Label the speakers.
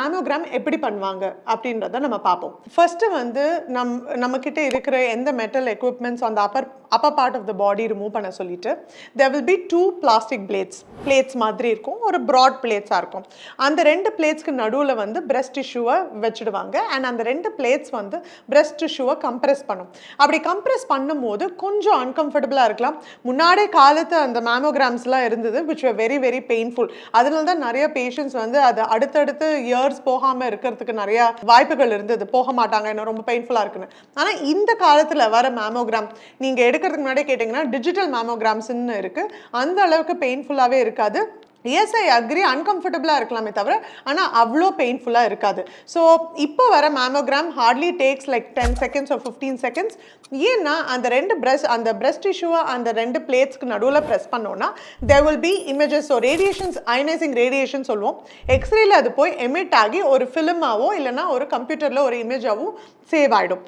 Speaker 1: Mammogram எப்படி பண்ணுவாங்க அப்படின்றத நம்ம பார்ப்போம். ஃபர்ஸ்ட் வந்து நம்மக்கிட்ட இருக்கிற எந்த மெட்டல் எக்யூப்மெண்ட்ஸ் அந்த upper part of the body remove பண்ண சொல்லிட்டு there will be 2 plastic plates மாதிரி இருக்கும், ஒரு ப்ராட் பிளேட்ஸாக இருக்கும். அந்த 2 பிளேட்ஸ்க்கு நடுவில் வந்து பிரெஸ்ட் டிஷ்யூவை வச்சுடுவாங்க. அண்ட் அந்த 2 பிளேட்ஸ் வந்து பிரெஸ்ட் டிஷ்யூவை கம்ப்ரெஸ் பண்ணும். அப்படி கம்ப்ரெஸ் பண்ணும்போது கொஞ்சம் அன்கம்ஃபர்டபுளாக இருக்கலாம். முன்னாடி காலத்து அந்த மேமோகிராம்ஸ்லாம் இருந்தது which were very very painful. அதனால தான் நிறைய பேஷண்ட்ஸ் வந்து அது அடுத்தடுத்து இயர்ஸ் போகாமல் இருக்கிறதுக்கு நிறைய வாய்ப்புகள் இருந்தது. போக மாட்டாங்க, என்ன ரொம்ப பெயின்ஃபுல்லாக இருக்குன்னு. ஆனால் இந்த காலத்தில் வர மேமோகிராம் நீங்கள் எடுக்கிறதுக்கு முன்னாடி கேட்டிங்கன்னா டிஜிட்டல் மேமோகிராம்ஸ்ன்னு இருக்குது. அந்த அளவுக்கு பெயின்ஃபுல்லாகவே இருக்காது. எஸ் ஐ அக்ரி, அன்கம்ஃபர்டபுளாக இருக்கலாமே தவிர ஆனால் அவ்வளோ பெயின்ஃபுல்லாக இருக்காது. ஸோ இப்போ வர mammogram hardly takes like 10 seconds ஒரு 15 செகண்ட்ஸ். ஏன்னா அந்த பிரெஸ்ட் டிஷ்யூவை அந்த 2 பிளேட்ஸ்க்கு நடுவில் ப்ரெஸ் பண்ணோன்னா there will be images. So radiations, ionising radiation சொல்லுவோம். எக்ஸ்ரேல அது போய் எமிட் ஆகி ஒரு ஃபிலிமாவோ இல்லைனா ஒரு கம்ப்யூட்டரில் ஒரு இமேஜாகவும் சேவ் ஆகிடும்.